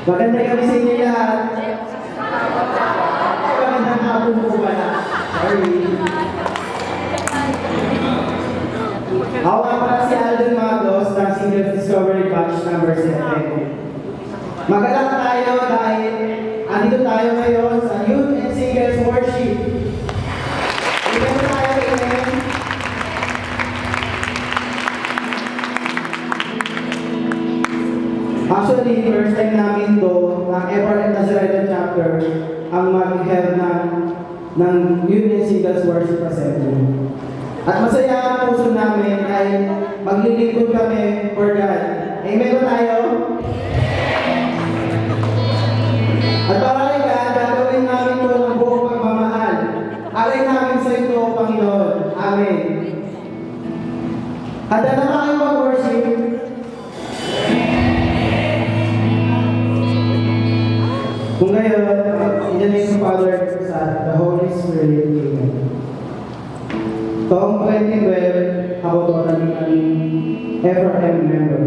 Maganda gabi sa inyo lahat. Magandang hapon po pala. Sorry. Ako nga pala si Alden Magos ng Singles Discovery Batch number 7. Magalang tayo dahil andito tayo ngayon sa Youth and Singles Worship. Dito tayo ngayon. Actually, first time namin to ng FRM Nazareno chapter ang mag-have ng Youth and Singles Worship Assembly. At masaya ang puso namin ay maglilingkod kami for God. Amen ba tayo? At para kay God, gagawin namin ito ng buong pagmamahal. Alay namin sa ito, Panginoon. Amen. Handa na ba kayo mag-worship? Kung ngayon, in the name of Father, Son, the Holy Spirit, Amen. Taong 2012, ako to naging FRM member.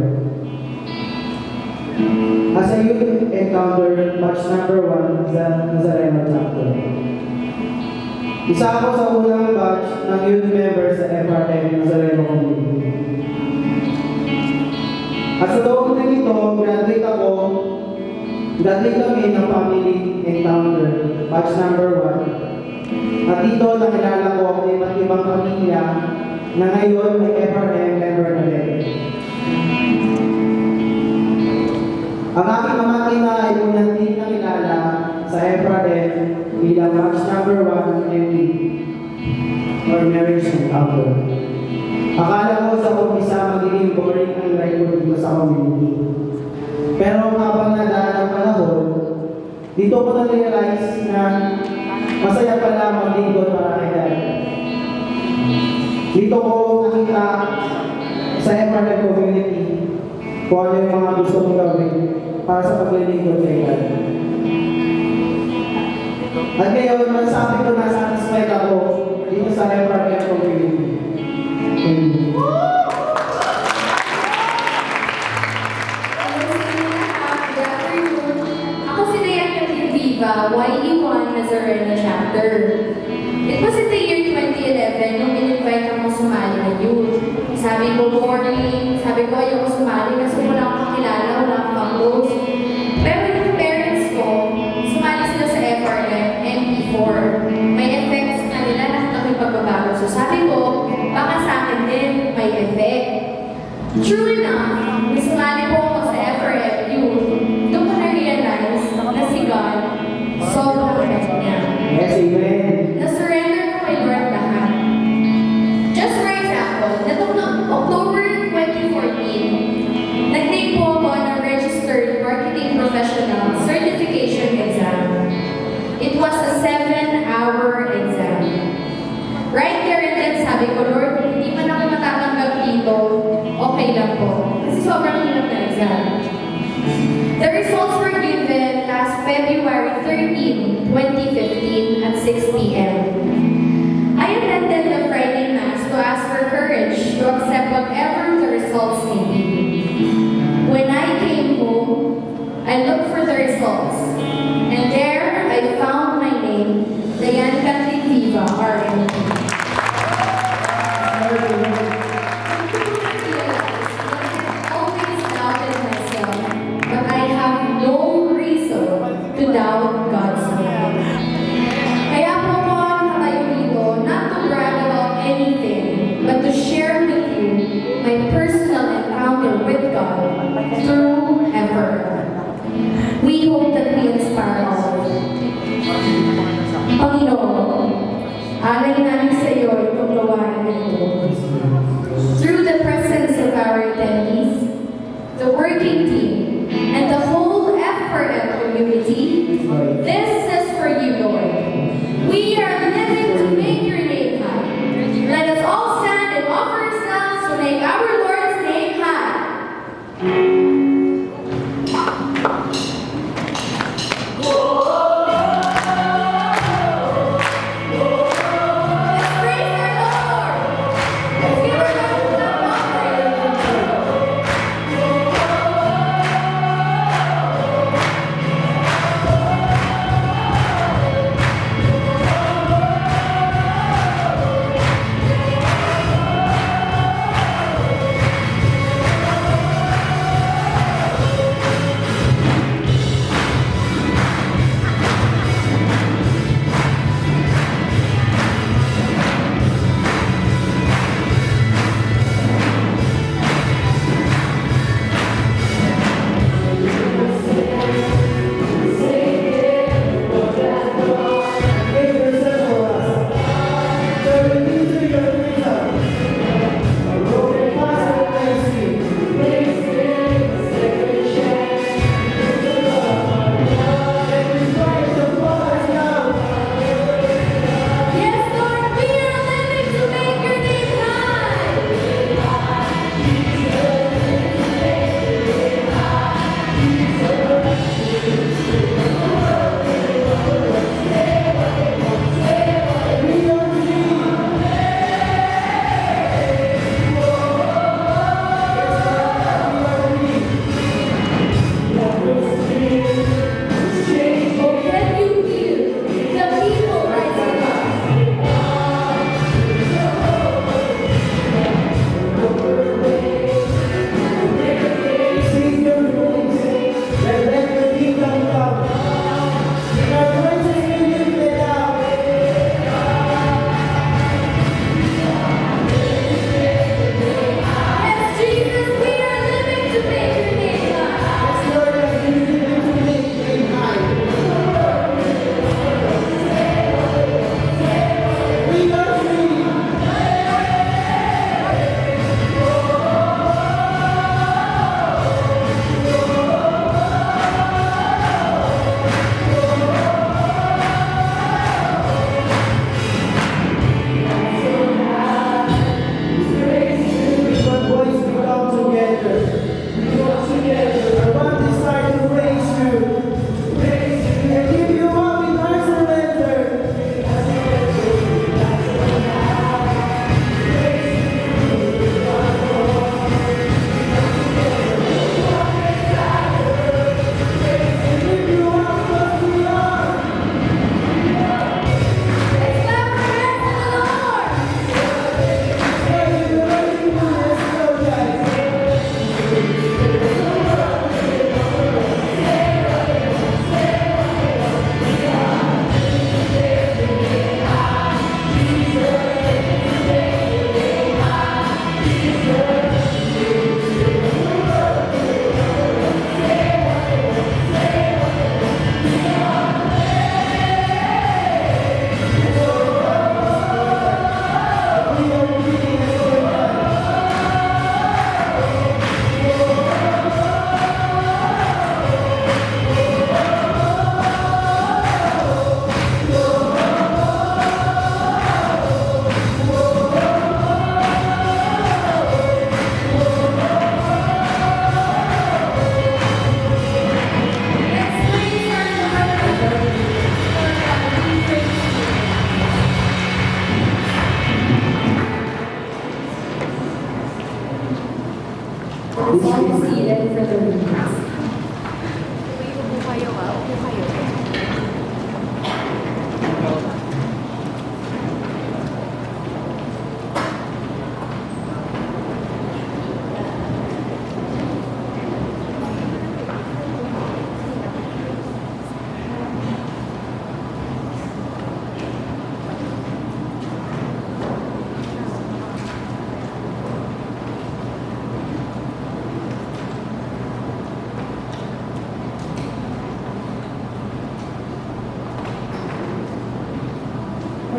As a youth encounter, batch number 1 sa Nazareno chapter. Isa ako sa unang batch ng youth member sa FRM Nazareno community. At sa taong ito, graduate kami ng family encounter, batch number 1. At dito, nakilala ko ang iba't ibang pamilya na ngayon may FRM member na din. Ang aking pamangkin na ay unang din nakilala sa FRM bilang batch number 1 MD or marriage encounter. Akala ko sa umpisa magiging boring ang life ko dito sa community. Pero habang nadaan ang panahon, dito ko na-realize na masaya pala maglingkod para kay God. Dito ko nakita sa FRM community kung ano yung mga gusto kong gawin para sa paglilingkod kay God. At ngayon, masasabi ko na satisfied ako dito sa FRM community. YE1 Nazareno chapter. It was in the year 2011 nung in-invite akong sumali na youth. Sabi ko, boring. Sabi ko, ayoko sumali kasi wala akong kakilala, wala akong kampus. Pero yung parents ko, sumali sila sa FRM and E4. May effects na nila, nakita ko yung pagbabago. So sabi ko, baka sa akin din may effect. True enough, sumali po ako sa FRM youth. Doon ko na-realize na si God sobrang bait niya. Yes, amen. Na-surrender ko kay Lord lahat. Just for example, natong October 2014, nag-take po ako ng Registered Marketing Professional Certification Exam. It was a 7-hour exam. Right there and then, sabi ko, Lord, kung hindi man ako matatanggap dito, okay lang po. Kasi sobrang hirap na exam. The results were given last February 13, 2015 at 6 p.m. I attended the Friday Mass to ask for courage to accept whatever the results may be. When I came home, I looked for the results, and there I found my name, Diane Kathleen Viva, RNP. To doubt God's will. Kaya po ako nakatayo dito, not to brag about anything, but to share with you my personal encounter with God through effort. We hope that we inspire all of you. Panginoon, alay namin sa iyo itong gawain na ito. Through the presence of our attendees, the working team, and the whole FRM community, this is for you, Lord. We are living to make your name high. Let us all stand and offer ourselves to make our Lord's name high. Let's praise our Lord. Let's give our God some offering.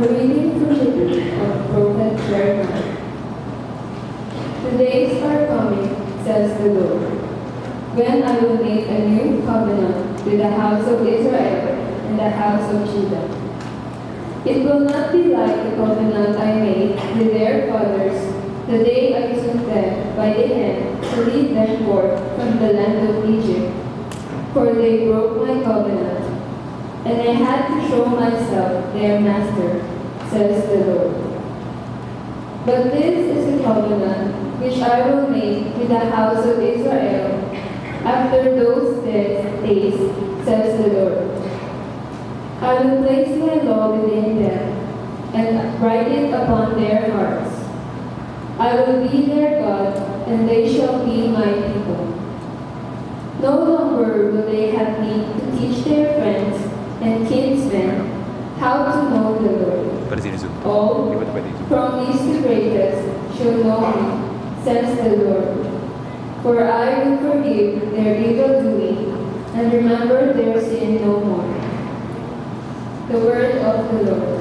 A reading from the book of Prophet Jeremiah. The days are coming, says the Lord, when I will make a new covenant with the house of Israel and the house of Judah. It will not be like the covenant I made with their fathers the day I took them by the hand to lead them forth from the land of Egypt. For they broke my covenant, and I had to show myself their master, says the Lord. But this is the covenant which I will make with the house of Israel after those days, says the Lord. I will place my law within them and write it upon their hearts. I will be their God, and they shall be my people. No longer will they have need to teach their friends and kinsmen how to know the Lord. Pwede sinusub. All, Di ba ito pwede zoom? from least to greatest, shall know me, says the Lord. For I will forgive their evil doing and remember their sin no more. The word of the Lord.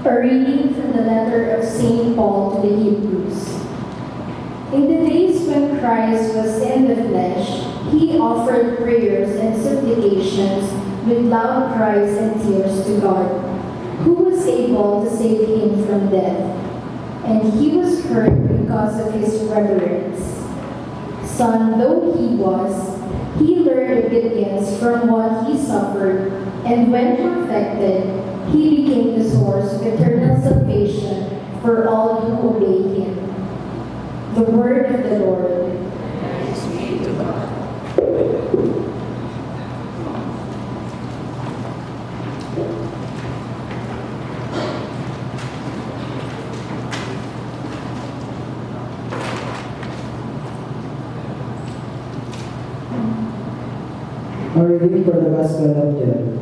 A reading from the letter of St. Paul to the Hebrews. In the days when Christ was in the flesh, he offered prayers and supplications with loud cries and tears to God, who was able to save him from death. And he was heard because of his reverence. Son though he was, he learned obedience from what he suffered, and when perfected, he became the source of eternal salvation for all who obey him. The word of the Lord. A reading for the Gospel of John.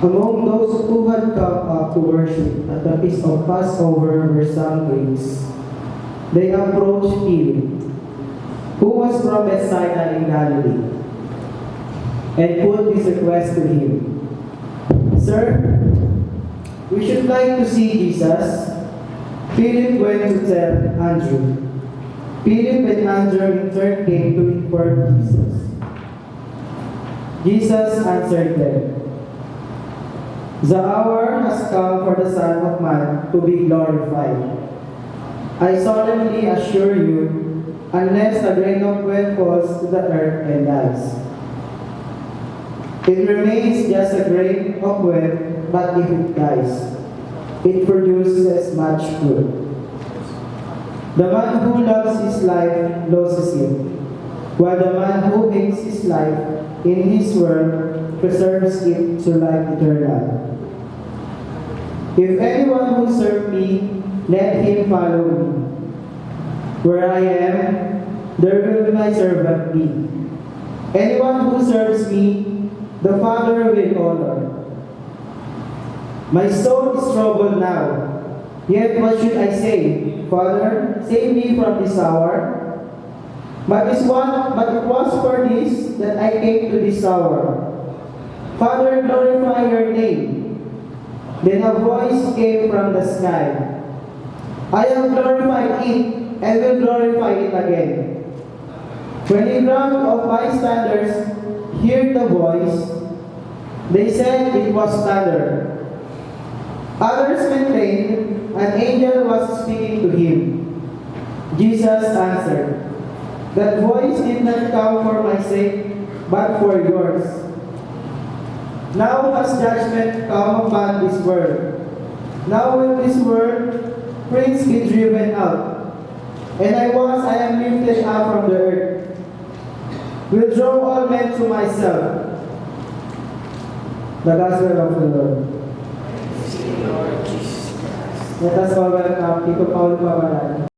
Among those who had come up to worship at the feast of Passover were some Greeks. They approached Philip, who was from Bethsaida in Galilee, and put this request to him: "Sir, we should like to see Jesus." Philip went to tell Andrew. Philip and Andrew in turn came to inform Jesus. Jesus answered them, "The hour has come for the Son of Man to be glorified. I solemnly assure you, unless a grain of wheat falls to the earth and dies, it remains just a grain of wheat, but if it dies, it produces much fruit. The man who loves his life loses it, while the man who hates his life in his world preserves it to life eternal. If anyone will serve me, let him follow me. Where I am, there will my servant be. Anyone who serves me, the Father will honor. My soul is troubled now. Yet what should I say? Father, save me from this hour. But it was for this that I came to this hour. Father, glorify your name. Then a voice came from the sky. I have glorified it and will glorify it again. When a crowd of bystanders heard the voice, they said it was thunder. Others maintained an angel was speaking to him. Jesus answered, "That voice did not come for my sake, but for yours. Now has judgment come upon this world. Now will this world prince be driven out, and I am lifted up from the earth, will draw all men to myself." The Gospel of the Lord. Let us all welcome Tito Paulo Babalan.